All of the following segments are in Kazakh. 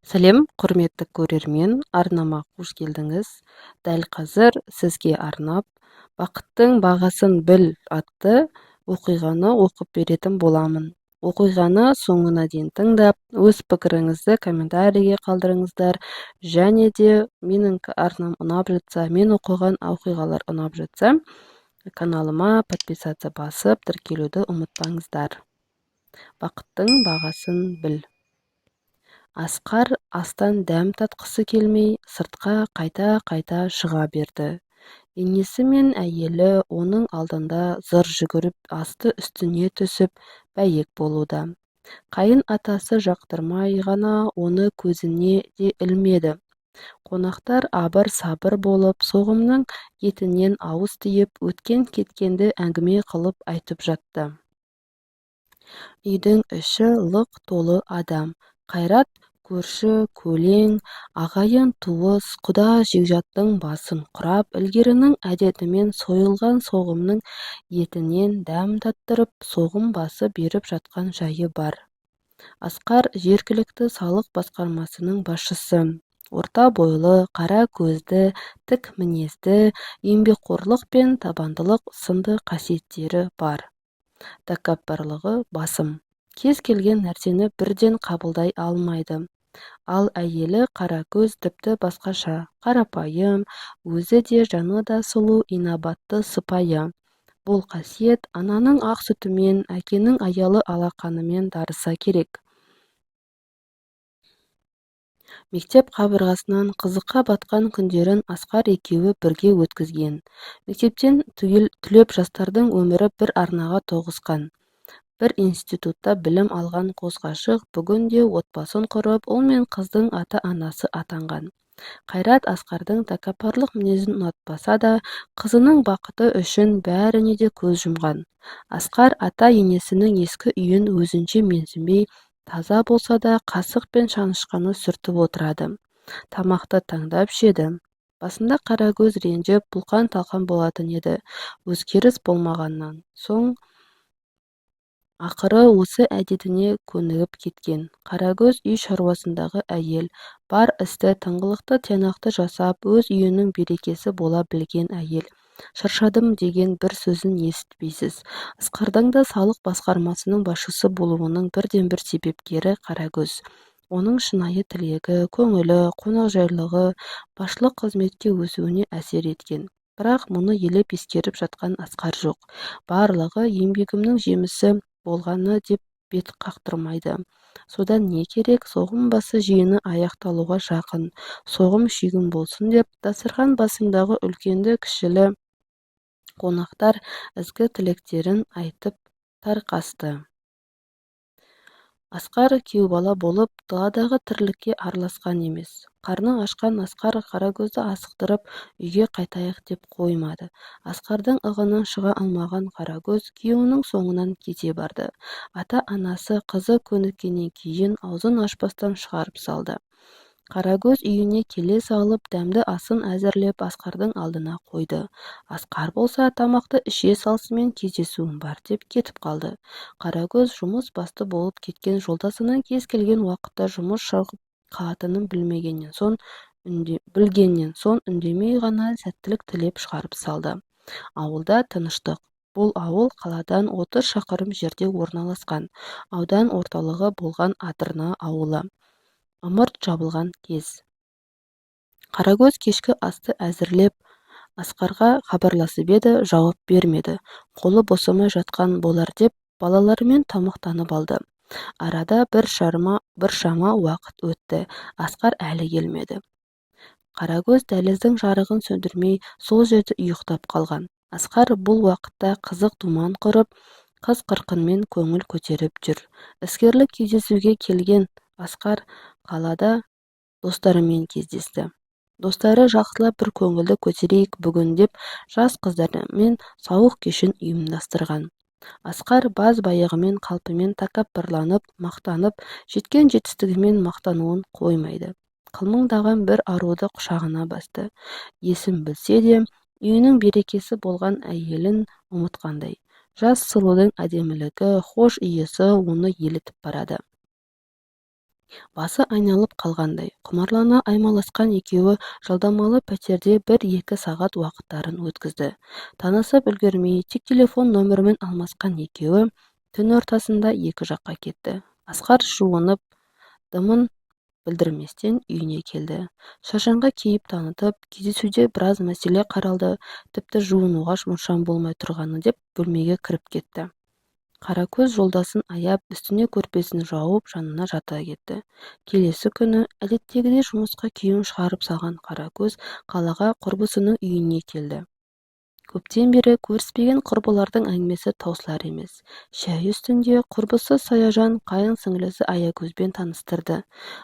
Сәлем, құрметті көрермен, арнама қош келдіңіз. Дәл қазір сізге арнап «Бақыттың бағасын біл» атты оқиғаны оқып беретін боламын. Оқиғаны соңына дейін тыңдап, өз пікіріңізді комментарийге қалдырыңыздар, және де менің арнам ұнап жатса, мен оқыған оқиғалар ұнап жатса, каналыма подписаться басып, тіркелуді ұмытпаңыздар. Бақыттың бағасын біл. Асқар астан дәм татқысы келмей сыртқа қайта-қайта шыға берді. Енесі мен әйелі оның алдында зыр жүгіріп асты-үстіне түсіп бәйек болуда. Қайын атасы жақтырмай ғана оны көзіне де ілмеді. Қонақтар абыр-сабыр болып соғымның етінен ауыз тиіп өткен-кеткенді әңгіме қылып айтып жатты. Үйдің іші лық толы адам. Қайрат көрші, көлең, ағайын туыс, құда жекжаттың басын құрап, ілгерінің әдетімен сойылған соғымның етінен дәм таттырып, соғым басы беріп жатқан жайы бар. Асқар жергілікті салық басқармасының басшысы. Орта бойлы, қара көзді, тік мінезді, еңбекқорлық пен табандылық сынды қасиеттері бар. Тәкаппарлығы басым. Кез келген нәрсені бірден қабылдай алмайды. Ал әйелі Қаракөз тіпті басқаша, қарапайым, өзі де жаны да сұлу, инабатты, сыпайы. Бұл қасиет ананың ақ сүтімен, әкенің аялы алақанымен дарыса керек. Мектеп қабырғасынан қызыққа батқан күндерін Асқар екеуі бірге өткізген. Мектептен түлеп жастардың өмірі бір арнаға тоғысқан. Бір институтта білім алған қос ғашық бүгінде отбасын құрып, ұл мен қыздың ата-анасы атанған. Қайрат Асқардың тәкаппарлық мінезін ұнатпаса да, қызының бақыты үшін бәріне де көз жұмған. Асқар ата-енесінің ескі үйін өзінше менсінбей, таза болса да қасық пен шанышқаны сүртіп отырады. Тамақты таңдап жеді. Басында Қаракөз ренжіп, бұлқан-талқан болатын еді. Өзгеріс болмағаннан соң ақыры осы әдетіне көнігіп кеткен. Қаракөз үй шаруасындағы әйел, бар істі тыңғылықты тиянақты жасап, өз үйінің берекесі бола білген әйел. Шаршадым деген бір сөзін естіпейсіз. Асқардың да салық басқармасының басшысы болуының бірден-бір себепкері Қаракөз. Оның шынайы тілегі, көңілі, қонақжайлығы басшылық қызметке өсуіне әсер еткен. Бірақ мұны елеп ескеріп жатқан Асқар жоқ. Барлығы еңбегімнің жемісі болғаны деп бет қақтырмайды. Содан не керек, соғым басы жиыны аяқталуға жақын. Соғым шүйгін болсын деп, дастархан басындағы үлкенді-кішілі қонақтар ізгі тілектерін айтып тарқасты. Асқар күйеубала болып, даладағы тірлікке араласқан емес. Қарны ашқан Асқар Қаракөзді асықтырып, үйге қайтайық деп қоймады. Асқардың ығынан шыға алмаған Қаракөз күйеуінің соңынан кете барды. Ата-анасы қызы көніккеннен кейін аузын ашпастан шығарып салды. Қаракөз үйіне келе салып, дәмді асын әзірлеп Асқардың алдына қойды. Асқар болса, тамақты іше салысымен кездесуім бар деп кетіп қалды. Қаракөз жұмыс басты болып кеткен жолдасының кез келген уақытта жұмыс шығып қалатынын білгеннен соң үндемей ғана сәттілік тілеп шығарып салды. Ауылда тыныштық. Бұл ауыл қаладан 30 шақырым жерде орналасқан. Аудан орталығы болған Адырна ауылы. Ымырт жабылған кез. Қаракөз кешкі асты әзірлеп Асқарға хабарласып еді, жауап бермеді. Қолы босамай жатқан болар деп балаларымен тамақтанып алды. Арада бір шама уақыт өтті. Асқар әлі келмеді. Қаракөз дәліздің жарығын сөндірмей сол жерде ұйықтап қалған. Асқар бұл уақытта қызық думан құрып, қыз қырқынмен көңіл көтеріп жүр. Іскерлік кездесуге келген Асқар қалада достарымен кездесті. Достары жақсылап бір көңілді көтерейік бүгін деп жас қыздармен сауық кешін ұйымдастырған. Асқар баз-баяғымен қалпымен тәкаппарланып, мақтанып, жеткен жетістігімен мақтануын қоймайды. Қылмыңдаған бір аруды құшағына басты. Есін білсе де, үйінің берекесі болған әйелін ұмытқандай. Жас сұлудың әдемілігі, хош иісі оны елітіп барады. Басы айналып қалғандай, құмарлана аймаласқан екеуі жалдамалы пәтерде 1-2 сағат уақыттарын өткізді. Танысып үлгермей, тек телефон нөмірімен алмасқан екеуі түн ортасында екі жаққа кетті. Асқар жуынып, дымын білдірместен үйіне келді. Шаршаңға кейіп танытып, кездесуде біраз мәселе қаралды, тіпті жуынуға мұршам болмай тұрғаны деп бөлмеге кіріп кетті. Қаракөз жолдасын аяп, үстіне көрпесін жауып, жанына жата кетті. Келесі күні әдеттегідей жұмысқа киім шығарып салған Қаракөз қалаға құрбысының үйіне келді. Көптен бері көріспеген құрбылардың әңгімесі таусылар емес. Шәй үстінде құрбысы Саяжан қайын сіңлісі Аягөзбен таныстырды.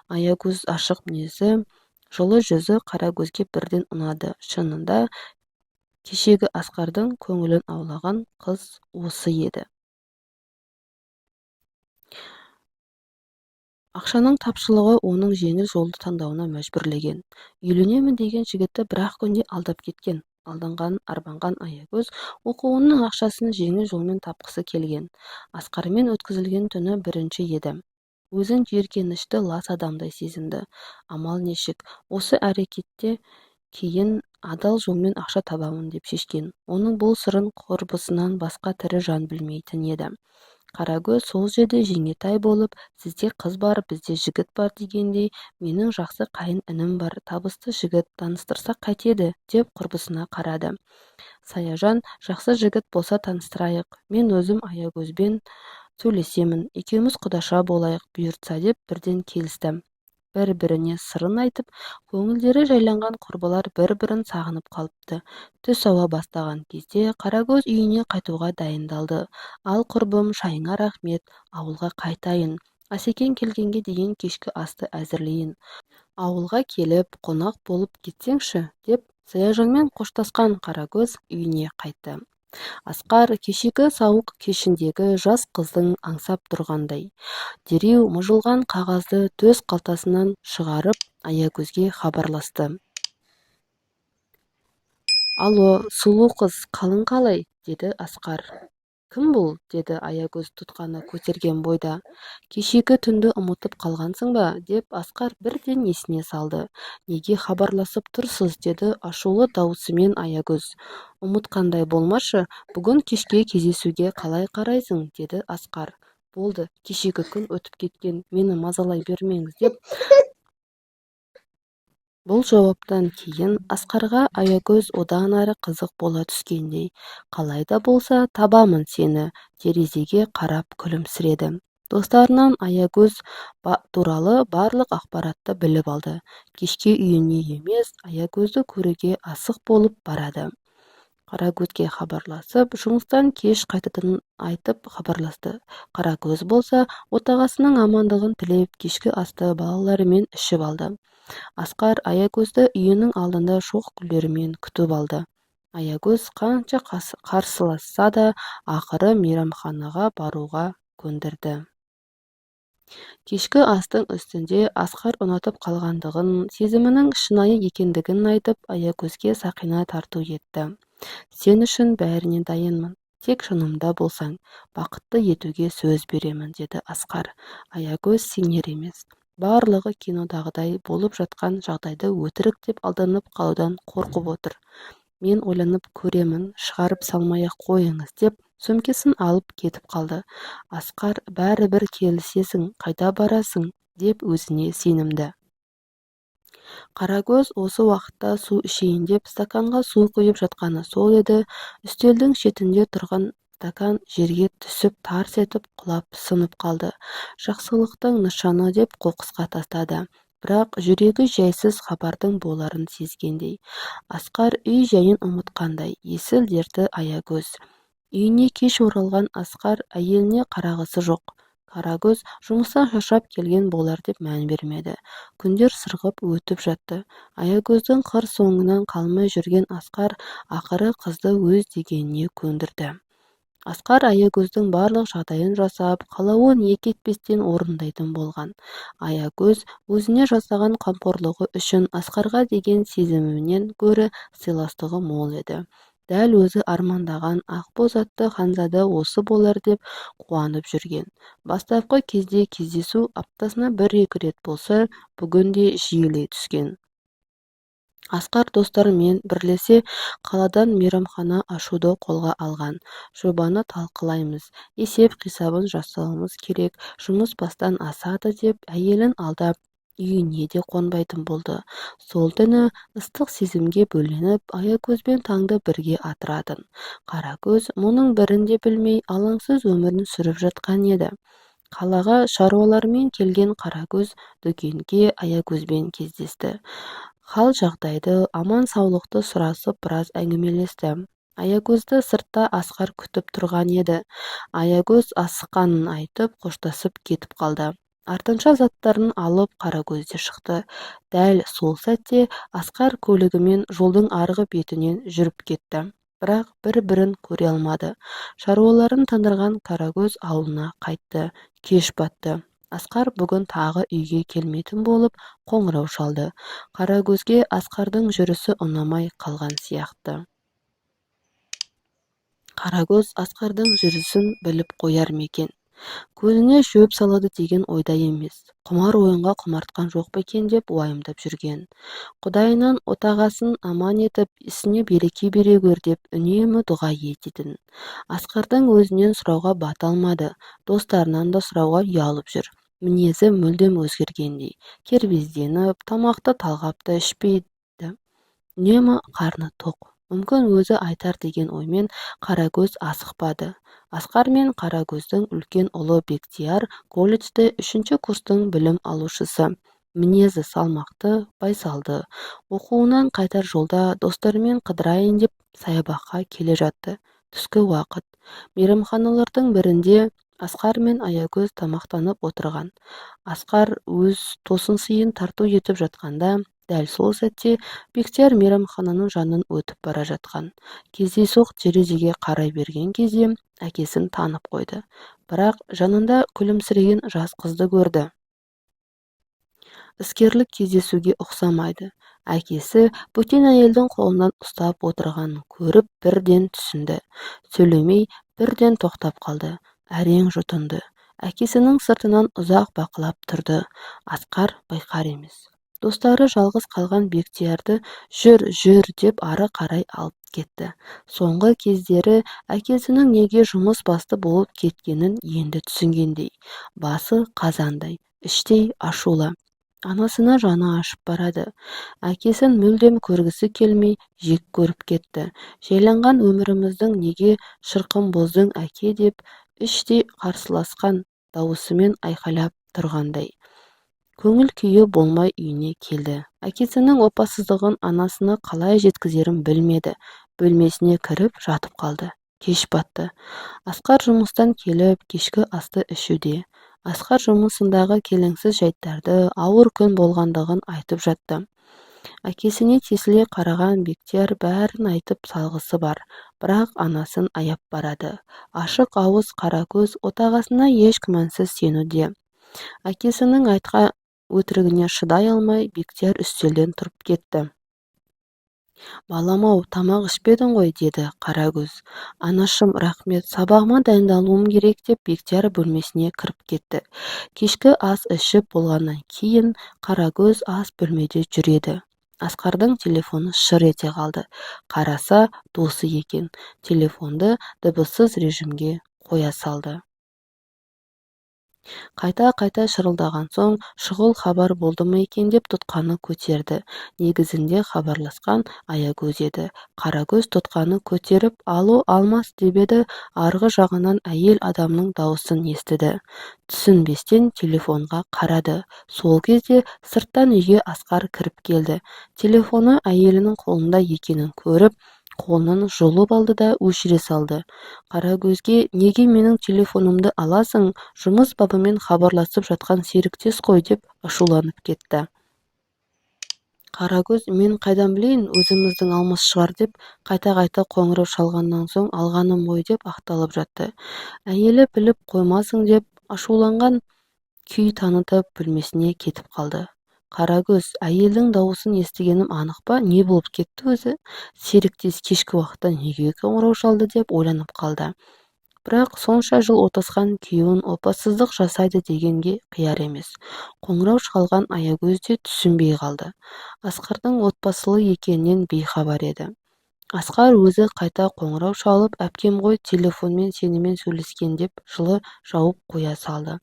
Аягөз ашық мінезі, жылы жүзі Қаракөзге бірден ұнады. Шынында, кешегі Асқардың көңілін аулаған қыз осы еді. Ақшаның тапшылығы оның жеңіл жолды таңдауына мәжбүрлеген. Үйленемін деген жігітті бір-ақ күнде алдап кеткен. Алданған, арбанған Аягөз оқуының ақшасын жеңіл жолмен тапқысы келген. Асқармен өткізілген түні бірінші еді. Өзін жиіркенішті лас адамдай сезінді. Амал нешік, осы әрекетте кейін адал жолмен ақша табамын деп шешкен. Оның бұл сырын құрбысынан басқа тірі жан білмейтін еді. Қарагөз сол жерде жеңгетай болып, сізде қыз бар, бізде жігіт бар дегендей, менің жақсы қайын інім бар, табысты жігіт, таныстырсақ қайтеді, деп құрбысына қарады. Саяжан, жақсы жігіт болса таныстырайық, мен өзім Аягөзбен сөйлесемін, екеуміз құдаша болайық, бұйыртса деп бірден келісті. Бір-біріне сырын айтып, көңілдері жайланған құрбылар бір-бірін сағынып қалыпты. Түс ауа бастаған кезде Қарагөз үйіне қайтуға дайындалды. Ал құрбым, шайыңа рахмет, ауылға қайтайын. Асекең келгенге дейін кешкі асты әзірлейін. Ауылға келіп, қонақ болып кетсеңші, деп Саяжанмен қоштасқан Қарагөз үйіне қайтты. Асқар кешегі сауық кешіндегі жас қыздың аңсап тұрғандай. Дереу мұжылған қағазды төс қалтасынан шығарып, Аягөзге хабарласты. Алло, сұлу қыз, қалың қалай? Деді Асқар. Кім бұл? Деді Аягөз тұтқаны көтерген бойда. Кешегі түнді ұмытып қалғансың ба? Деп Асқар бірден есіне салды. Неге хабарласып тұрсыз? Деді ашулы дауысымен Аягөз. Ұмытқандай болмашы, бүгін кешке кездесуге қалай қарайсың? Деді Асқар. Болды, кешегі күн өтіп кеткен, мені мазалай бермеңіз деп. Бұл жауаптан кейін Асқарға Аягөз одан ары қызық бола түскендей. Қалай да болса табамын сені, терезеге қарап күлімсіреді. Достарынан Аягөз туралы барлық ақпаратты біліп алды. Кешке үйіне емес, Аягөзді көруге асық болып барады. Қарагөзге хабарласып, жұмыстан кеш қайтатынын айтып хабарласты. Қарагөз болса, отағасының амандығын тілеп, кешкі асты балаларымен ішіп алды. Асқар Аягөзді үйінің алдында шоқ гүлдерімен күтіп алды. Аягөз қанша қарсыласса да, ақыры мейрамханаға баруға көндірді. Кешкі астың үстінде Асқар ұнатып қалғандығын, сезімінің шынайы екендігін айтып, Аягөзге сақина тарту етті. Сен үшін бәріне дайынмын, тек жанымда болсаң, бақытты етуге сөз беремін, деді Асқар. Аягөз сенер емес. Барлығы кинодағыдай болып жатқан жағдайды өтірік деп алданып қалудан қорқып отыр. Мен ойланып көремін, шығарып салмай-ақ қойыңыз, деп сөмкесін алып кетіп қалды. Асқар, бәрібір келісесің, қайда барасың, деп өзіне сенімді. Қарагөз осы уақытта су ішейін деп стаканға су құйып жатқаны сол еді. Үстелдің шетінде тұрған стакан жерге түсіп тарс етіп құлап сынып қалды. Жақсылықтың нышаны деп қоқысқа тастады. Бірақ жүрегі жайсыз хабардың боларын сезгендей. Асқар үй жайын ұмытқандай, есіл дерті Аягөз. Үйіне кеш оралған Асқар әйеліне қарағысы жоқ. Қарагөз жұмыстан шаршап келген болар деп мән бермеді. Күндер сырғып өтіп жатты. Аягөздің қыр соңынан қалмай жүрген Асқар ақыры қызды өз дегеніне көндірді. Асқар Аягөздің барлық жағдайын жасап, қалауын екі етпестен орындайтын болған. Аягөз өзіне жасаған қамқорлығы үшін Асқарға деген сезімінен гөрі сыйластығы мол еді. Дәл өзі армандаған ақбоз атты ханзада осы болар деп қуанып жүрген. Бастапқы кезде кездесу аптасына 1-2 рет болса, бүгін де жиілей түскен. Асқар достарымен бірлесе қаладан мейрамхана ашуды қолға алған. Жобаны талқылаймыз, есеп-қисабын жасауымыз керек, жұмыс бастан асады деп әйелін алдап, үйіне де қонбайтын болды. Сол түні ыстық сезімге бөленіп, Аякөзбен таңды бірге атыратын. Қаракөз мұның бірін де білмей алаңсыз өмірін сүріп жатқан еді. Қалаға шаруалармен келген Қаракөз дүкенге Аякөзбен кездесті. Хал-жағдайды, аман-саулықты сұрасып біраз әңгімелесті. Аякөзді сыртта Асқар күтіп тұрған еді. Аякөз асыққанын айтып, қоштасып кетіп қалды. Артынша заттарын алып Қаракөз де шықты. Дәл сол сәтте Асқар көлігімен жолдың арғы бетінен жүріп кетті. Бірақ бір-бірін көре алмады. Шаруаларын тындырған Қаракөз ауылына қайтты. Кеш батты. Асқар бүгін тағы үйге келмейтін болып қоңырау шалды. Қаракөзге Асқардың жүрісі ұнамай қалған сияқты. Қаракөз Асқардың жүрісін біліп қояр ма екен? Көзіне шөп салады деген ойда емес. Құмар ойынға құмартқан жоқ па екен деп уайымдап жүрген. Құдайынан отағасын аман етіп, ісіне береке бере көр деп үнемі дұға ететін. Асқардың өзінен сұрауға бата алмады, достарынан да сұрауға ұялып жүр. Мінезі мүлдем өзгергендей. Кербезденіп, тамақты талғапты ішпейді. Үнемі қарны тоқ. Мүмкін өзі айтар деген оймен Қаракөз асықпады. Асқар мен Қаракөздің үлкен ұлы Бектияр колледжде 3-ші курстың білім алушысы. Мінезі салмақты, байсалды. Оқуынан қайтар жолда достарымен қыдырайын деп саябаққа келе жатты. Түскі уақыт. Мейрамханалардың бірінде Асқар мен Аякөз тамақтанып отырған. Асқар өз тосын сыйын тарту етіп жатқанда, дәл сол сәтте Бектияр мейрамхананың жанын өтіп бара жатқан. Кездейсоқ терезеге қарай берген кезде әкесін танып қойды. Бірақ жанында күлімсіреген жас қызды көрді. Іскерлік кездесуге ұқсамайды. Әкесі бөтен әйелдің қолынан ұстап отырғанын көріп бірден түсінді. Сөйлемей бірден тоқтап қалды. Әрең жұтынды. Әкесінің сыртынан ұзақ бақылап тұрды. Асқар байқар емес. Достары жалғыз қалған Бектиярды жүр деп ары қарай алып кетті. Соңғы кездері әкесінің неге жұмыс басты болып кеткенін енді түсінгендей. Басы қазандай, іштей ашулы. Анасына жаны ашып барады. Әкесін мүлдем көргісі келмей жек көріп кетті. Жайланған өміріміздің неге шырқын боздың әке деп іштей қарсыласқан дауысымен айқайлап тұрғандай. Көңіл күйі болмай үйіне келді. Әкесінің опасыздығын анасына қалай жеткізерін білмеді. Бөлмесіне кіріп жатып қалды. Кеш батты. Асқар жұмыстан келіп кешкі асты ішуде. Асқар жұмысындағы келеңсіз жайттарды, ауыр күн болғандығын айтып жатты. Әкесіне тесіле қараған Бектияр бәрін айтып салғысы бар, бірақ анасын аяп барады. Ашық ауыз Қаракөз отағасына еш күмәнсіз сенуде. Әкесінің айтқан өтірігіне шыдай алмай Бектияр үстелден тұрып кетті. «Балам-ау, тамақ ішпедің ғой», деді Қаракөз. «Анашым, рахмет, сабағыма дайындалуым керек» деп Бектияр бөлмесіне кіріп кетті. Кешкі ас ішіп болғаннан кейін Қаракөз ас бөлмеде жүреді. Асқардың телефоны шыр ете қалды. Қараса, досы екен. Телефонды дыбыссыз режимге қоя салды. Қайта-қайта шырылдаған соң, шұғыл хабар болды ма екен деп тұтқаны көтерді. Негізінде хабарласқан Аякөз еді. Қаракөз тұтқаны көтеріп, алу алмас деп еді, арғы жағынан әйел адамның дауысын естіді. Түсінбестен телефонға қарады. Сол кезде сырттан үйге Асқар кіріп келді. Телефоны әйелінің қолында екенін көріп, қолынан жұлып алды да өшіре салды. Қаракөзге «Неге менің телефонымды аласың? Жұмыс бабымен хабарласып жатқан серіктес қой» деп ашуланып кетті. Қаракөз «Мен қайдан білейін, өзіміздің алмас шығар» деп қайта-қайта қоңырау шалғаннан соң алғаным ғой деп ақталып жатты. Әйелі біліп қоймасың деп ашуланған күй танытып бөлмесіне кетіп қалды. Қарагөз, әйелдің дауысын естігенім анық па, не болып кетті өзі? Серіктес кешкі уақытта неге қоңырау шалды деп ойланып қалды. Бірақ сонша жыл отасқан күйеуін опасыздық жасайды дегенге қияр емес. Қоңырау шалған аягөз де түсінбей қалды. Асқардың отбасылы екенінен бейхабар еді. Асқар өзі қайта қоңырау шалып, әпкем ғой телефонмен сенімен сөйлескен деп жылы жауып қоя салды.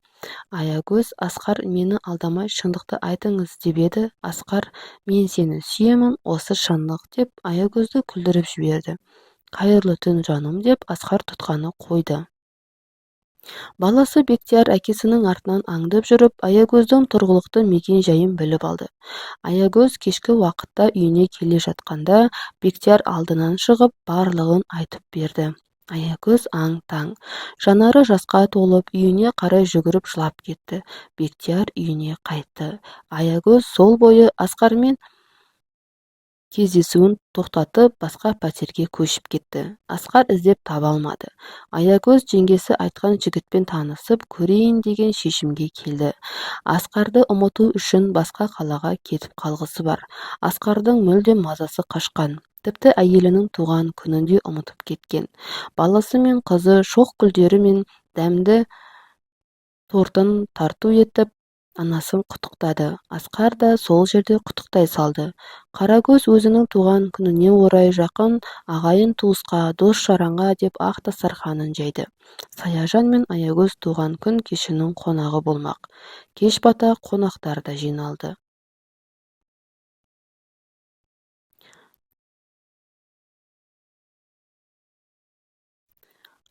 Аягөз, Асқар мені алдамай шындықты айтыңыз деп еді. Асқар, мен сені сүйемін, осы шындық деп Аягөзді күлдіріп жіберді. Қайырлы түн жаным деп Асқар тұтқаны қойды. Баласы Бектияр әкесінің артынан аңдып жүріп, Аягөздің тұрғылықты мекен-жайын біліп алды. Аягөз кешкі уақытта үйіне келе жатқанда, Бектияр алдынан шығып, барлығын айтып берді. Аягөз аң-таң, жанары жасқа толып, үйіне қарай жүгіріп жылап кетті. Бектияр үйіне қайтты. Аягөз сол бойы Асқармен кездесуін тоқтатып, басқа пәтерге көшіп кетті. Асқар іздеп таба алмады. Аягөз жеңгесі айтқан жігітпен танысып көрейін деген шешімге келді. Асқарды ұмыту үшін басқа қалаға кетіп қалғысы бар. Асқардың мүлдем мазасы қашқан. Тіпті әйелінің туған күнінде ұмытып кеткен. Баласы мен қызы шоқ гүлдері мен дәмді тортын тарту етіп, анасын құттықтады. Асқар да сол жерде құттықтай салды. Қарагөз өзінің туған күніне орай жақын ағайын туысқа, дос-жаранға деп ақ дастарханын жайды. Саяжан мен Аягөз туған күн кешінің қонағы болмақ. Кеш бата қонақтар да жиналды.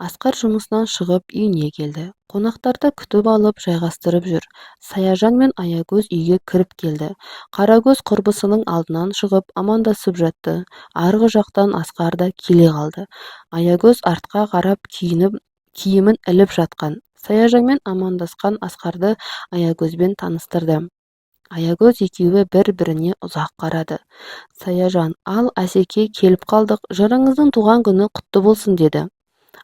Асқар жұмысынан шығып үйіне келді. Қонақтарды күтіп алып жайғастырып жүр. Саяжан мен Аягөз үйге кіріп келді. Қарагөз құрбысының алдынан шығып амандасып жатты. Арғы жақтан Асқар да келе қалды. Аягөз артқа қарап киімін іліп жатқан. Саяжанмен амандасқан Асқарды Аягөзбен таныстырды. Аягөз екеуі бір-біріне ұзақ қарады. Саяжан, ал Асеке келіп қалдық, жырыңыздың туған күні құтты болсын деді.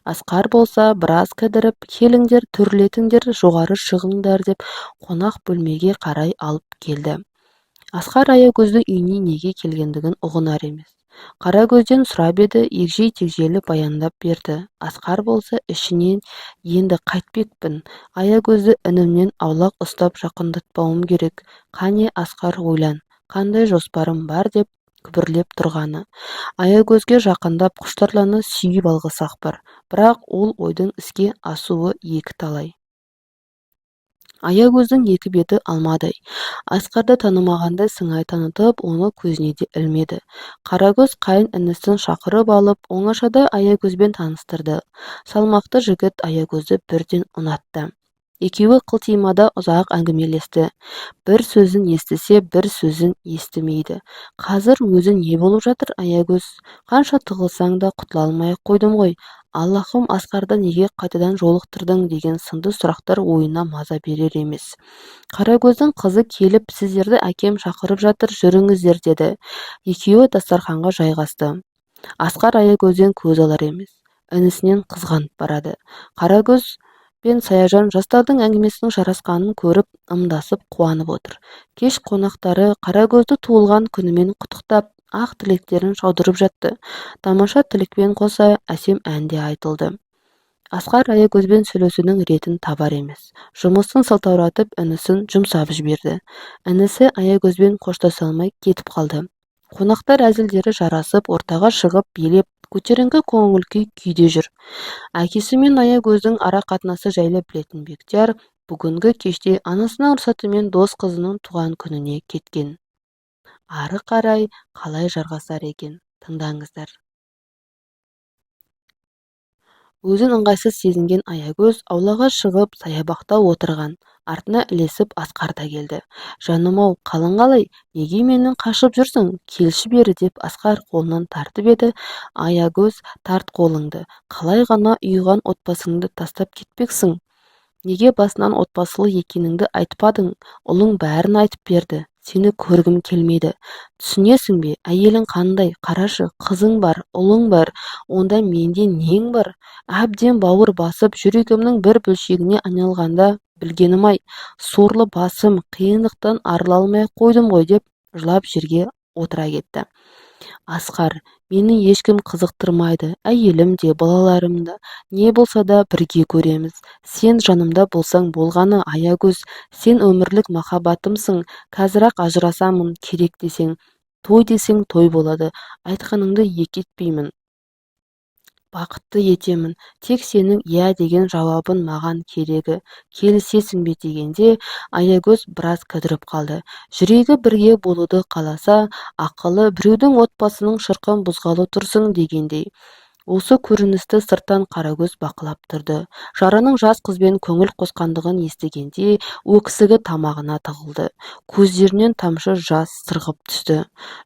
Асқар болса біраз кідіріп, келіңдер, төрлетіңдер, жоғары шығыңдар деп қонақ бөлмеге қарай алып келді. Асқар Аягөздің үйіне неге келгендігін ұғынар емес. Қарагөзден сұрап еді, егжей-тегжейлі баяндап берді. Асқар болса ішінен енді қайтпекпін. Аягөзді інімнен аулақ ұстап жақындатпауым керек. Қане Асқар, ойлан, қандай жоспарым бар деп күбірлеп тұрғаны. Аягөзге жақындап құштарлана сүйіп алғысы-ақ бар, бірақ ол ойдың іске асуы екі талай. Аягөздің екі беті алмадай. Асқарды танымағандай сыңай танытып, оны көзіне де ілмеді. Қарагөз қайын інісін шақырып алып, оңашада Аягөзбен таныстырды. Салмақты жігіт Аягөзді бірден ұнатты. Екеуі қылтимада ұзақ әңгімелесті. Бір сөзін естісе, бір сөзін естімейді. Қазір өзі не болып жатыр Аягөз? Қанша тығылсаң да құтыла алмай қойдым ғой. Аллахым, Асқарды неге қайтадан жолықтырдың деген сынды сұрақтар ойына маза берер емес. Қарагөздің қызы келіп, сіздерді әкем шақырып жатыр, жүріңіздер деді. Екеуі дастарханға жайғасты. Асқар Аягөзден көз алар емес. Інісінен қызғанып барады. Қарагөз пен Саяжан жастардың әңгімесінің жарасқанын көріп, ымдасып қуанып отыр. Кеш қонақтары Қарагөзді туылған күнімен құттықтап, ақ тілектерін жаудырып жатты. Тамаша тілекпен қоса әсем ән де айтылды. Асқар Аягөзбен сөйлесудің ретін табар емес. Жұмысын сылтауратып, інісін жұмсап жіберді. Інісі Аягөзбен қоштаса алмай кетіп қалды. Қонақтар әзілдері жарасып, ортаға шығып, билеп, көтеріңкі көңіл күйде жүр. Әкесі мен Аягөздің ара қатынасы жайлы білетін Бектияр бүгінгі кеште анасының рұқсатымен дос қызының туған күніне кеткен. Ары қарай қалай жарғасар екен? Тыңдаңыздар. Өзін ыңғайсыз сезінген Аягөз аулаға шығып саябақта отырған. Артына ілесіп Асқар да келді. Жаным-ау, қалың қалай? Неге менің қашып жүрсің? Келші бері деп Асқар қолынан тартып еді. Аягөз, тарт қолыңды. Қалай ғана ұйыған отбасыңды тастап кетпексің? Неге басынан отбасылы екеніңді айтпадың? Ұлың бәрін айтып берді. Сені көргім келмейді. Түсінесің бе? Әйелің қандай? Қарашы, қызың бар, ұлың бар. Онда менде нең бар? Әбден бауыр басып, жүрегімнің бір бөлшегіне айналғанда білгенім-ай, сорлы басым, қиындықтан арыла алмай қойдым ғой деп жылап жерге отыра кетті. Асқар, мені ешкім қызықтырмайды, әйелім де, балаларым да, не болса да бірге көреміз. Сен жанымда болсаң болғаны, Аягөз, сен өмірлік махаббатымсың, қазір-ақ ажырасамын, керек десең, той десең той болады, айтқаныңды екі етпеймін. Бақытты етемін, тек сенің иә деген жауабын маған керегі, келісесің бе дегенде Аягөз біраз кідіріп қалды. Жүрегі бірге болуды қаласа, ақылы біреудің отбасының шырқын бұзғалы тұрсың дегендей. Осы көріністі сырттан Қарагөз бақылап тұрды. Жарының жас қызбен көңіл қосқандығын естігенде өксігі тамағына тығылды. Көздерінен тамшы жас сырғып түсті.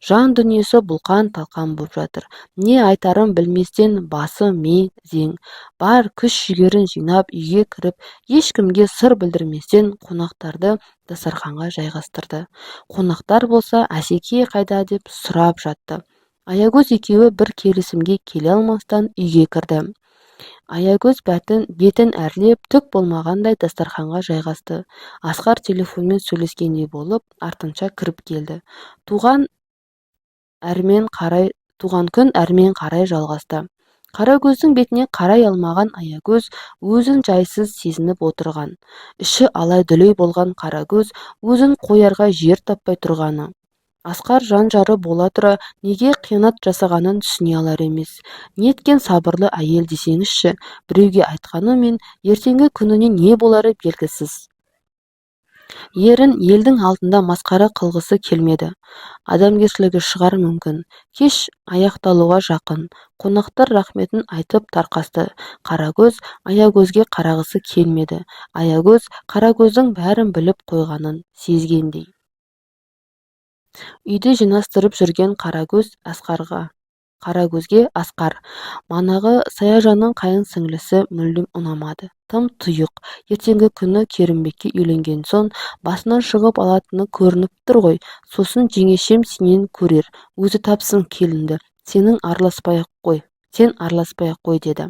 Жан дүниесі бұлқан-талқан боп жатыр. Не айтарын білместен басы мең-зең. Бар күш-жігерін жинап үйге кіріп, ешкімге сыр білдірместен қонақтарды дастарханға жайғастырды. Қонақтар болса Асеке қайда деп сұрап жатты. Аягөз екеуі бір келісімге келе алмастан үйге кірді. Аягөз бетін әрлеп түк болмағандай дастарханға жайғасты. Асқар телефонмен сөйлескендей болып артынша кіріп келді. Туған күн әрмен қарай жалғасты. Қарагөздің бетіне қарай алмаған Аягөз өзін жайсыз сезініп отырған. Іші алай-дүлей болған Қарагөз өзін қоярға жер таппай тұрғаны. Асқар жан-жары бола тұра неге қиянат жасағанын түсіне алар емес. Неткен сабырлы әйел десеңізші, біреуге айтқаны мен ертеңгі күніне не болары белгісіз. Ерін елдің алдында масқара қылғысы келмеді. Адамгершілігі шығар мүмкін. Кеш аяқталуға жақын. Қонақтар рахметін айтып тарқасты. Қарагөз Аягөзге қарағысы келмеді. Аягөз Қарагөздің бәрін біліп қойғанын сезгендей. Үйді жинастырып жүрген Қарагөзге Асқар, манағы Саяжанның қайын сіңлісі мүлдем ұнамады. Тым тұйық, ертеңгі күні Керімбекке үйленген соң басынан шығып алатыны көрініп тұр ғой. Сосын жеңешем сенен көрер, өзі тапсын келінді. Сен араласпай-ақ қой деді.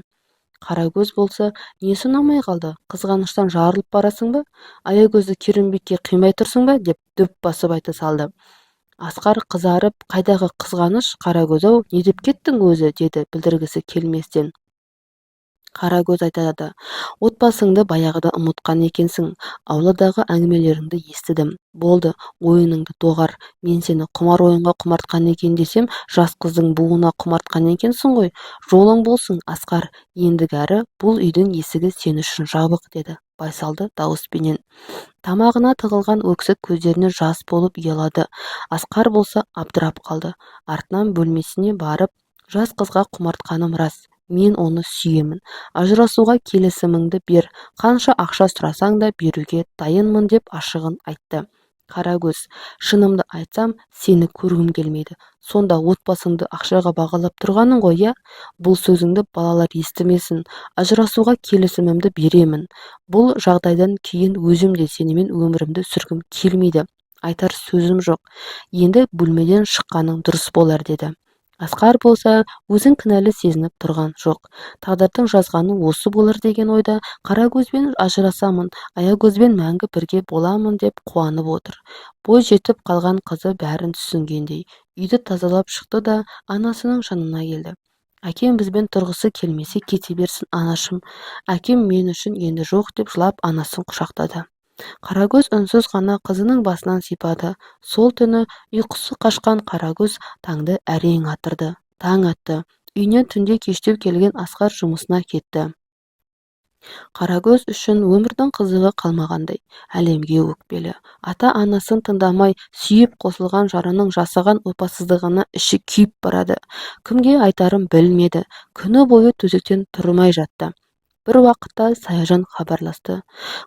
Қарагөз болса, несі ұнамай қалды? Қызғаныштан жарылып барасың ба? Аягөзді Керімбекке қимай тұрсың ба? Деп дөп басып айта салды. Асқар қызарып, қайдағы қызғаныш, Қарагөз-ау, не деп кеттің өзі, деді білдіргісі келместен. Қарагөз айтады, отбасыңды баяғыда ұмытқан екенсің, ауладағы әңгімелеріңді естідім. Болды, ойыныңды доғар, мен сені құмар ойынға құмартқан екен десем, жас қыздың буына құмартқан екенсің ғой. Жолың болсын, Асқар, ендігәрі бұл үйдің есігі сен үшін жабық, деді байсалды дауыспенен. Тамағына тығылған өксік көздеріне жас болып ұялады. Асқар болса абдырап қалды. Артынан бөлмесіне барып, жас қызға құмартқаным рас. Мен оны сүйемін. Ажырасуға келісіміңді бер. Қанша ақша сұрасаң да беруге дайынмын деп ашығын айтты. Қарагөз, шынымды айтсам, сені көргім келмейді. Сонда отбасыңды ақшаға бағалап тұрғаның ғой, я? Бұл сөзіңді балалар естімесін. Ажырасуға келісімімді беремін. Бұл жағдайдан кейін өзім де сенімен өмірімді сүргім келмейді. Айтар сөзім жоқ. Енді бөлмеден шыққаның дұрыс болар, деді. Асқар болса, өзін кінәлі сезініп тұрған жоқ. Тағдырдың жазғаны осы болар деген ойда Қарагөзбен ажырасамын, Аягөзбен мәңгі бірге боламын деп қуанып отыр. Бой жетіп қалған қызы бәрін түсінгендей. Үйді тазалап шықты да анасының жанына келді. Әкем бізбен тұрғысы келмесе кете берсін, анашым. Әкем мен үшін енді жоқ деп жылап анасын құшақтады. Қарагөз үнсіз ғана қызының басынан сипады. Сол түні ұйқысы қашқан Қарагөз таңды әрең атырды. Таң атты. Үйінен түнде кештеу келген Асқар жұмысына кетті. Қарагөз үшін өмірдің қызығы қалмағандай, әлемге өкпелі. Ата-анасын тыңдамай, сүйіп қосылған жарының жасаған опасыздығына іші күйіп барады. Кімге айтарын білмеді. Күні бойы төсектен тұрмай жатты. Бір уақытта Саяжан хабарласты.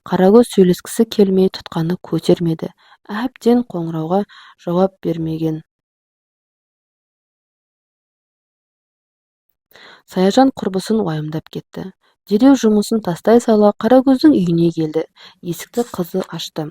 Қарагөз сөйлескісі келмей тұтқаны көтермеді. Әбден қоңырауға жауап бермеген. Саяжан құрбысын уайымдап кетті. Дереу жұмысын тастай сала Қарагөздің үйіне келді. Есікті қызы ашты.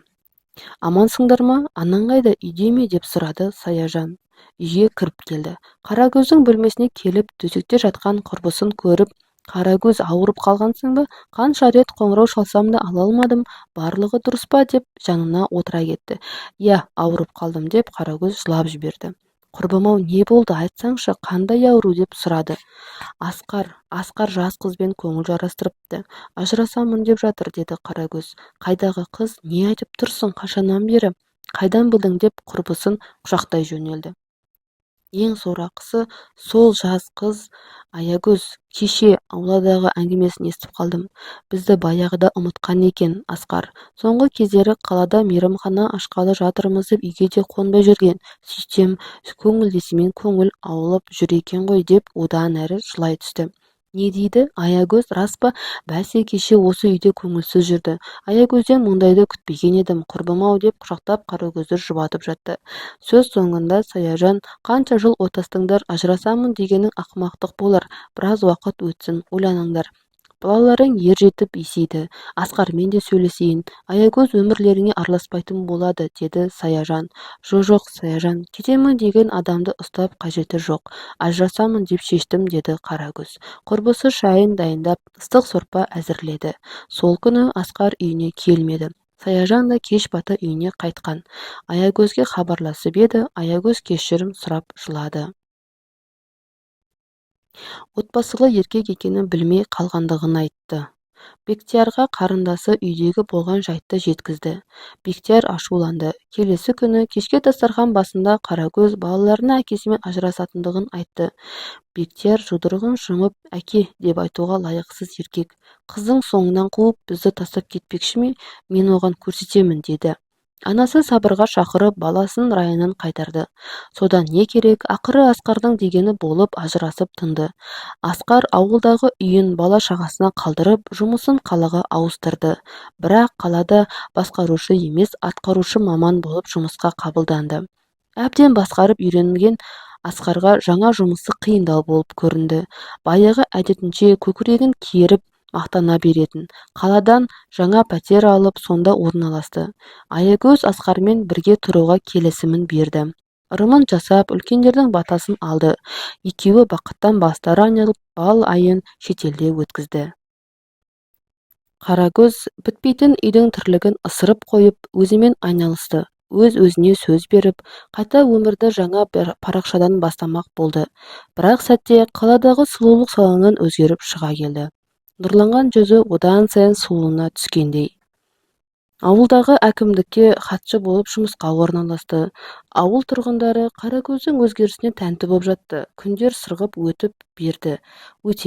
Амансыңдар ма? Анаң қайда, үйде ме деп сұрады Саяжан. Үйге кіріп келді. Қарагөздің бөлмесіне келіп төсекте жатқан құрбысын көріп, Қарагөз, ауырып қалғансың ба? Қанша рет қоңырау шалсам да ала алмадым. Барлығы дұрыс па деп жанына отыра кетті. Иә, ауырып қалдым деп Қарагөз жылап жіберді. Құрбым-ау, не болды, айтсаңшы, қандай ауру деп сұрады. Асқар жас қызбен көңіл жарастырыпты. Ажырасамын деп жатыр, деді Қарагөз. Қайдағы қыз, не айтып тұрсың, қашаннан бері? Қайдан білдің деп құрбысын құшақтай жөнелді. Ең сорақысы, сол жас қыз Аягөз кеше ауладағы әңгімесін естіп қалдым. Бізді баяғыда ұмытқан екен Асқар. Соңғы кездері қалада мейрамхана ашқалы жатырмыз деп үйге де қонбай жүрген. Сөйтсем, көңілдесімен көңіл аулап жүр екен ғой деп одан әрі жылай түсті. Не дейді? Аягөз, рас па? Бәсе, кеше осы үйде көңілсіз жүрді. Аягөзден мұндайды күтпеген едім, құрбым-ау деп құшақтап Қарагөзді жұбатып жатты. Сөз соңында Саяжан, қанша жыл отастыңдар, ажырасамын дегенің ақымақтық болар. Біраз уақыт өтсін, ойланыңдар. Балаларың ер жетіп есейді. Асқар, мен де сөйлесейін. Аягөз өмірлеріңе араласпайтын болады, деді Саяжан. Жоқ, Саяжан, кетемін деген адамды ұстап қажеті жоқ. Ажырасамын деп шештім, деді Қарагөз. Құрбысы шайын дайындап, ыстық сорпа әзірледі. Сол күні Асқар үйіне келмеді. Саяжан да кеш бата үйіне қайтқан. Аягөзге хабарласып еді, Аягөз кешірім сұрап жылады. Отбасылы еркек екенін білмей қалғандығын айтты. Бектиярға қарындасы үйдегі болған жайтты жеткізді. Бектияр ашуланды. Келесі күні кешке дастархан басында Қарагөз балаларына әкесімен ажырасатындығын айтты. Бектияр жұдырығын жұмып, әке деп айтуға лайықсыз еркек. Қыздың соңынан қуып бізді тастап кетпекші ме? Мен оған көрсетемін, деді. Анасы сабырға шақырып баласын райынан қайтарды. Содан не керек, ақыры Асқардың дегені болып ажырасып тынды. Асқар ауылдағы үйін бала-шағасына қалдырып, жұмысын қалаға ауыстырды. Бірақ қалада басқарушы емес, атқарушы маман болып жұмысқа қабылданды. Әбден басқарып үйренген Асқарға жаңа жұмысы қиындау болып көрінді. Баяғы әдетінше көкірегін керіп мақтана беретін. Қаладан жаңа пәтер алып, сонда орналасты. Аягөз Асқармен бірге тұруға келісімін берді. Ырымын жасап, үлкендердің батасын алды. Екеуі бақыттан бастары айналып, бал айын шетелде өткізді. Қарагөз бітпейтін үйдің тірлігін ысырып қойып, өзімен айналысты. Өз-өзіне сөз беріп, қайта өмірді жаңа бір парақшадан бастамақ болды. Бірақ сәтте қаладағы сұлулық салонынан өзгеріп шыға келді. Нұрланған жүзі одан сайын сұлуына түскендей. Ауылдағы әкімдікке хатшы болып жұмысқа орналасты. Ауыл тұрғындары Қарагөздің өзгерісіне тәнті боп жатты. Күндер сырғып өте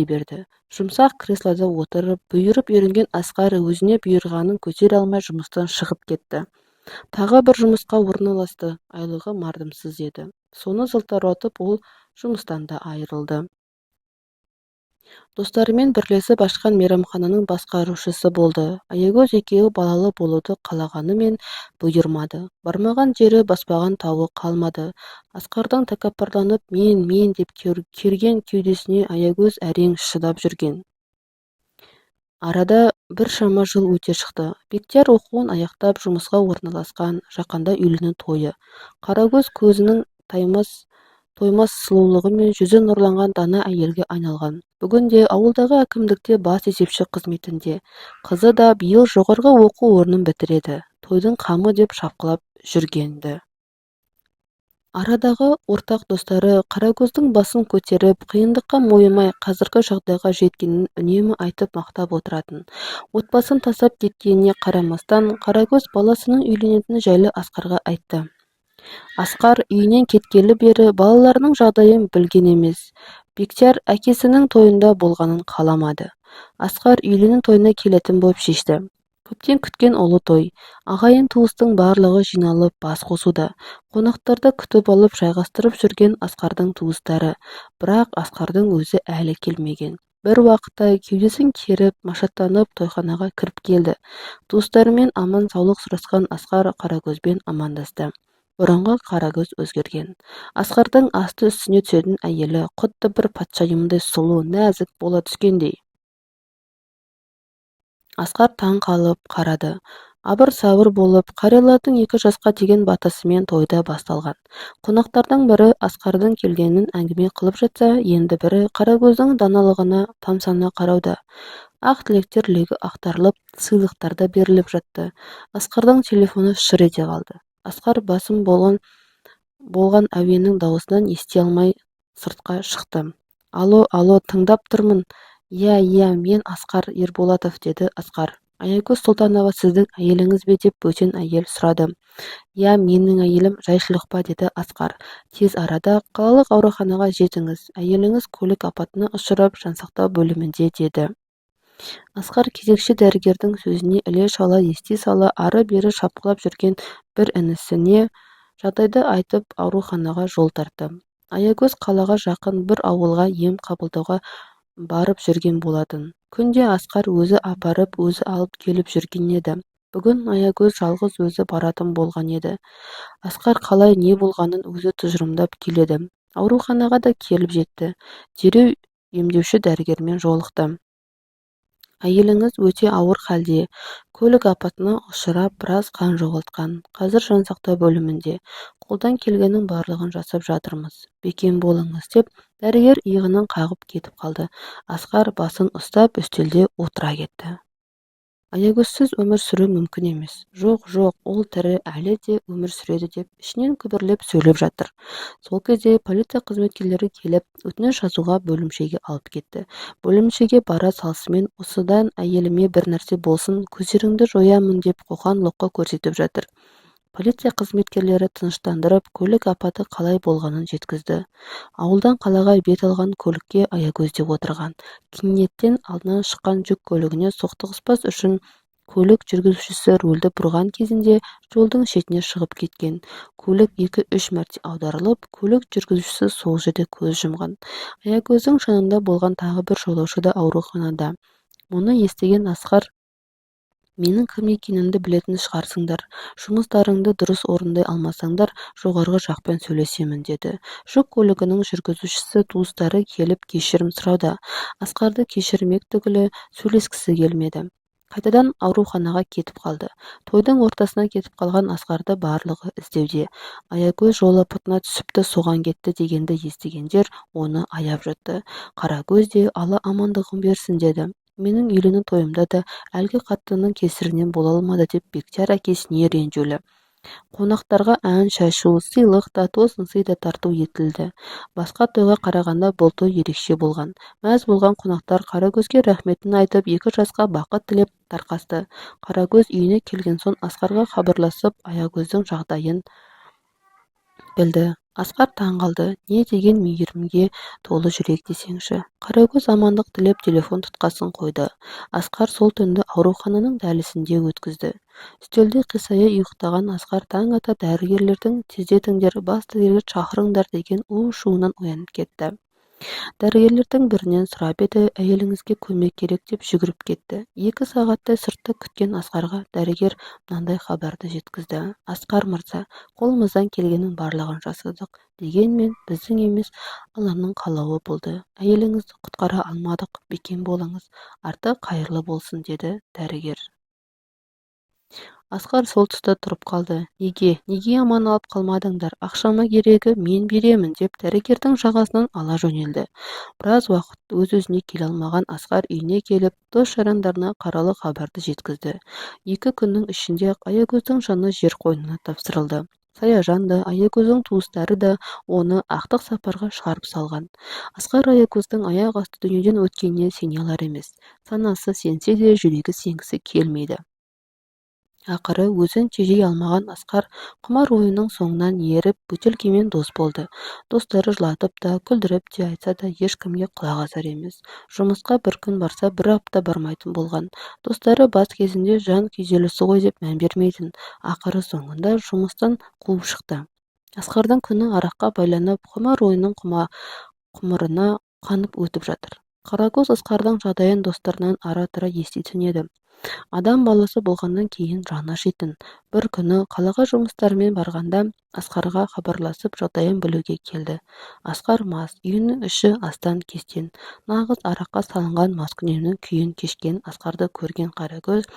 берді. Жұмсақ креслода отырып, бұйырып үйренген Асқар өзіне бұйырғанын көтере алмай жұмыстан шығып кетті. Тағы бір жұмысқа орналасты. Айлығы мардымсыз еді. Соны жылтыратып ол жұмыстан да айырылды. Достарымен бірлесіп ашқан мейрамхананың басқарушысы болды. Аягөз екеуі балалы болуды қалағанымен бұйырмады. Бармаған жері, баспаған тауы қалмады. Асқардың тәкаппарланып мен деп керген кеудесіне Аягөз әрең шыдап жүрген. Арада біршама жыл өте шықты. Бектияр оқуын аяқтап жұмысқа орналасқан, жақында үйлену тойы. Қарагөз көзінің тоймас сұлулығы мен жүзі нұрланған дана әйелге айналған. Бүгінде ауылдағы әкімдікте бас есепші қызметінде. Қызы да биыл жоғарғы оқу орнын бітіреді. Тойдың қамы деп шапқылап жүргенді. Арадағы ортақ достары Қарагөздің басын көтеріп, қиындыққа мойымай қазіргі жағдайға жеткенін үнемі айтып мақтап отыратын. Отбасын тастап кеткеніне қарамастан, Қарагөз баласының үйленетіні жайлы Асқарға айтты. Асқар үйінен кеткелі бері балаларының жағдайын білген емес. Бектияр әкесінің тойында болғанын қаламады. Асқар үйлену тойына келетін болып шешті. Көптен күткен ұлы той. Ағайын туыстың барлығы жиналып бас қосуда. Қонақтарды күтіп алып жайғастырып жүрген Асқардың туыстары. Бірақ Асқардың өзі әлі келмеген. Бір уақытта кеудесін керіп, машаттанып тойханаға кіріп келді. Туыстарымен аман саулық сұрасқан Асқар Қарагөзбен амандасты. Бұрынғы Қарагөз өзгерген. Асқардың асты үстіне түсетін әйелі құдды бір патшайымдай сұлу, нәзік бола түскендей. Асқар таң қалып қарады. Абыр-сабыр болып, қариялардың 2 жасқа деген батасымен тойда басталған. Қонақтардың бірі Асқардың келгенін әңгіме қылып жатса, енді бірі Қарагөздің даналығына тамсана қарауда. Ақ тілектер легі ақтарылып, сыйлықтар да беріліп жатты. Асқардың телефоны шыр ете қалды. Асқар басым болған әуеннің дауысынан ести алмай сыртқа шықты. Алло, алло, тыңдап тұрмын. Иә, мен Асқар Ерболатов, деді Асқар. Аягөз Сұлтанова сіздің әйеліңіз бе деп бөтен әйел сұрады. Иә, менің әйелім, жайшылық па, деді Асқар. Тез арада қалалық ауруханаға жетіңіз. Әйеліңіз көлік апатына ұшырап жансақтау бөлімінде, деді. Асқар кезекші дәрігердің сөзіне іле-шала ести сала ары-бері шапқылап жүрген бір інісіне жағдайды айтып ауруханаға жол тартты. Аягөз қалаға жақын бір ауылға ем қабылдауға барып жүрген болатын. Күнде Асқар өзі апарып, өзі алып келіп жүрген еді. Бүгін Аягөз жалғыз өзі баратын болған еді. Асқар қалай не болғанын өзі тұжырымдап келеді. Ауруханаға да келіп жетті. Дереу емдеуші дәрігермен жолықты. Әйеліңіз өте ауыр халде, көлік апатына ұшырап, біраз қан жоғалтқан. Қазір жансақтау бөлімінде. Қолдан келгеннің барлығын жасап жатырмыз. Бекем болыңыз, деп дәрігер иығынан қағып кетіп қалды. Асқар басын ұстап үстелде отыра кетті. Аягөзсіз өмір сүру мүмкін емес. Жоқ, ол тірі, әлі де өмір сүреді деп ішінен күбірлеп сөйлеп жатыр. Сол кезде полиция қызметкерлері келіп, өтініш жазуға бөлімшеге алып кетті. Бөлімшеге бара салысымен осыдан әйеліме бір нәрсе болсын, көздеріңді жоямын деп қоқан-лоққы көрсетіп жатыр. Полиция қызметкерлері тыныштандырып, көлік апаты қалай болғанын жеткізді. Ауылдан қалаға бет алған көлікке Аягөз де отырған. Кенеттен алдынан шыққан жүк көлігіне соқтығыспас үшін көлік жүргізушісі рөлді бұрған кезінде жолдың шетіне шығып кеткен. Көлік 2-3 мәрте аударылып, көлік жүргізушісі сол жерде көз жұмған. Аягөздің жанында болған тағы бір жолаушы да ауруханада. Мұны естіген Асқар: менің кім екенімді білетін шығарсыңдар. Жұмыстарыңды дұрыс орындай алмасаңдар, жоғарғы жақпен сөйлесемін, деді. Жүк көлігінің жүргізушісі туыстары келіп кешірім сұрауда. Асқарды кешірмек түгілі сөйлескісі келмеді. Қайтадан ауруханаға кетіп қалды. Тойдың ортасына кетіп қалған Асқарды барлығы іздеуде. Аягөз жол апатына түсіпті, соған кетті дегенді естігендер оны аяп жатты. Қарагөз де Алла амандығын берсін, деді. Менің үйлену тойымда да әлгі қаттының кесірінен бола алмады, деп Бектияр әкесіне ренжулі. Қонақтарға ән шашу, сыйлық та, тосын сый да тарту етілді. Басқа тойға қарағанда бұл той ерекше болған. Мәз болған қонақтар Қарагөзге рахметін айтып, 2 жасқа бақыт тілеп тарқасты. Қарагөз үйіне келген соң Асқарға хабарласып, Аягөздің жағдайын білді. Асқар таңғалды. Не деген мейірімге толы жүрек десеңші. Қарагөз амандық тілеп телефон тұтқасын қойды. Асқар сол түнді аурухананың дәлізінде өткізді. Үстелде қисая ұйықтаған Асқар таң ата дәрігерлердің тездетіңдер, бас дәрігер шақырыңдар деген у-шуынан оянып кетті. Дәрігерлердің бірінен сұрап еді, әйеліңізге көмек керек деп жүгіріп кетті. 2 сағаттай сыртта күткен Асқарға дәрігер мынандай хабарды жеткізді. Асқар мырза, қолымыздан келгеннің барлығын жасадық. Дегенмен біздің емес, Алланың қалауы болды. Әйеліңізді құтқара алмадық, бекем болыңыз. Арты қайырлы болсын, деді дәрігер. Асқар сол тұста тұрып қалды. Неге аман алып қалмадыңдар? Ақшама керегі мен беремін, деп дәрігердің жағасынан ала жөнелді. Біраз уақыт өз-өзіне келе алмаған Асқар үйіне келіп, дос-жарандарына қаралы хабарды жеткізді. 2 күннің ішінде Аягөздің жаны жер қойнына тапсырылды. Саяжан да, Аягөздің туыстары да оны ақтық сапарға шығарып салған. Асқар Аягөздің аяқ асты дүниеден өткеніне сене алар емес. Санасы сенсе де жүрегі сенгісі келмейді. Ақыры өзін тежей алмаған Асқар құмар ойынның соңынан еріп бөтелкемен дос болды. Достары жылатып та, күлдіріп те айтса да ешкімге құлақ асар емес. Жұмысқа бір күн барса, бір апта бармайтын болған. Достары бас кезінде жан күйзелісі ғой деп мән бермейтін. Ақыры соңында жұмыстан қуып шықты. Асқардың күні араққа байланып, құмар ойынның құмырына қанып өтіп жатыр. Қарагөз Асқардың жағдайын достарынан ара-тұра еститін еді. Адам баласы болғаннан кейін жаны ашитын. Бір күні қалаға жұмыстарымен барғанда Асқарға хабарласып жағдайын білуге келді. Асқар мас, үйінің іші астан-кестен. Нағыз араққа салынған маскүнемнің күйін кешкен Асқарды көрген Қарагөз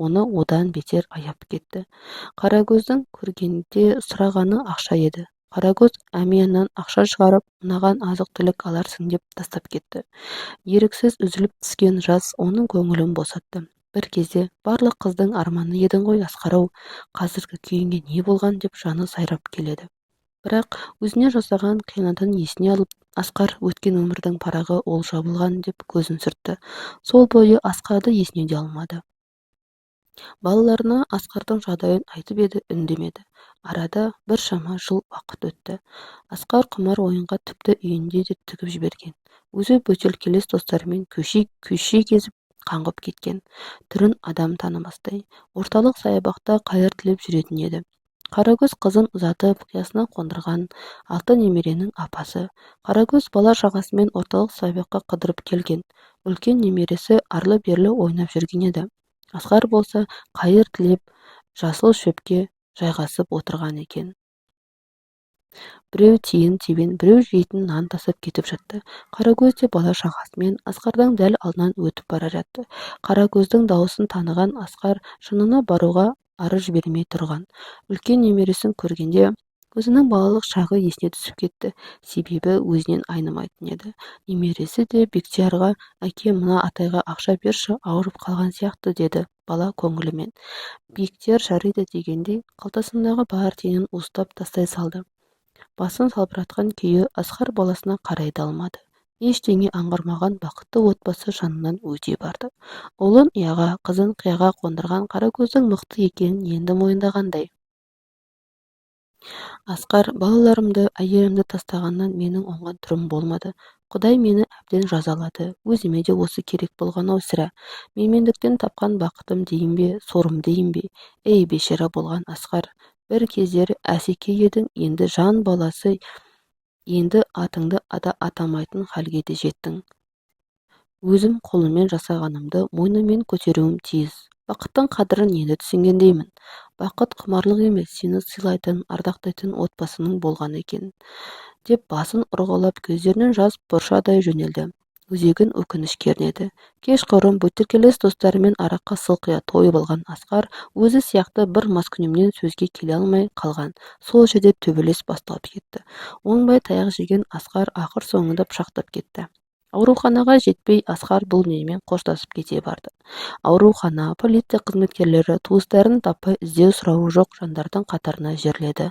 оны одан бетер аяп кетті. Қарагөздің көргенде сұрағаны ақша еді. Қарагөз әмияннан ақша шығарып, мынаған азық-түлік аларсың деп тастап кетті. Еріксіз үзіліп түскен жас оның көңілін босатты. Бір кезде барлық қыздың арманы едің ғой Асқар-ау, қазіргі күйіңе не болған деп жаны сайрап келеді. Бірақ өзіне жасаған қиянатын есіне алып, Асқар өткен өмірдің парағы ол жабылған деп көзін сүртті. Сол бойы Асқарды есіне де алмады. Балаларына Асқардың жағдайын айтып еді, үндемеді. Арада біршама жыл уақыт өтті. Асқар құмар ойынға тіпті үйінде де тігіп жіберген. Өзі бөтелкелес достарымен көше кезіп қаңғып кеткен. Түрін адам танымастай. Орталық саябақта қайыр тілеп жүретін еді. Қарагөз қызын ұзатып, қиясына қондырған алты немеренің апасы. Қарагөз бала-шағасымен орталық саябаққа қыдырып келген. Үлкен немересі арлы-берлі ойнап жүрген еді. Асқар болса қайыр тілеп жасыл шөпке жайғасып отырған екен. Біреу тиын тебен, біреу жейтін нан тасып кетіп жатты. Қарагөз де бала-шағасымен Асқардың дәл алдынан өтіп бара жатты. Қарагөздің дауысын таныған Асқар шынына баруға ары жібермей тұрған. Үлкен немересін көргенде өзінің балалық шағы есіне түсіп кетті. Себебі өзінен айнымайтын еді. Немересі де Бектиярға: «Әке, мына атайға ақша берші, ауырып қалған сияқты», деді бала көңілімен. Бектияр жарайды дегендей қалтасындағы бар тиынын уыстап тастай салды. Басын салбыратқан күйі Асқар баласына қарай да алмады. Ештеңе аңғармаған бақытты отбасы жанынан өте барды. Ұлын ұяға, қызын қияға қондырған Қарагөздің мықты екенін енді мойындағандай. Асқар: «Балаларымды, әйелімді тастағаннан менің оңған түрім болмады. Құдай мені әбден жазалады. Өзіме де осы керек болған-ау сірә. Менмендіктен тапқан бақытым дейін бе, сорым дейін бе? Ей, бейшара болған Асқар, бір кездері әсеке едің, енді жан баласы, енді атыңды ада атамайтын халге де жеттің. Өзім қолыммен жасағанымды мойныммен көтеруім тиіс. Бақыттың қадірін енді түсінгендеймін. Бақыт құмарлық емес, сені сыйлайтын, ардақтайтын отбасының болған екен», деп басын ұрғылап көздерінен жас бұршадай жөнелді. Өзегін өкініш кернеді. Кешқұрым бөтелкелес достарымен араққа сылқия тойып алған Асқар өзі сияқты бір маскүнемнен сөзге келе алмай қалған. Сол жерде төбелес басталып кетті. Оңбай таяқ жеген Асқар ақыр соңында пышақтап кетті. Ауруханаға жетпей Асқар бұл немен қоштасып кете барды. Аурухана, полиция қызметкерлері туыстарын таппай іздеу сұрауы жоқ жандардың қатарына жерледі.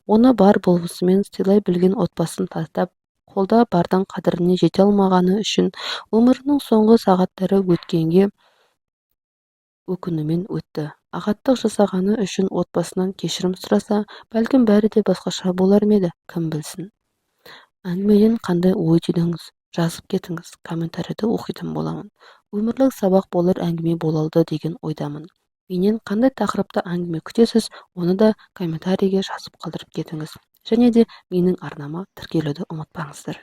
Оны бар болмысымен сыйлай білген отбасын тастап, қолда бардың қадіріне жете алмағаны үшін өмірінің соңғы сағаттары өткенге өкінумен өтті. Ағаттық жасағаны үшін отбасынан кешірім сұраса, бәлкім бәрі де басқаша болар ма еді, кім білсін. Әңгімеден қандай ой түйдіңіз? Жазып кетіңіз, комментарийді оқитын боламын. Өмірлік сабақ болар әңгіме болалды деген ойдамын. Менен қандай тақырыпта әңгіме күтесіз, оны да комментарийге жазып қалдырып кетіңіз. Және де менің арнама тіркелуді ұмытпаңыздар.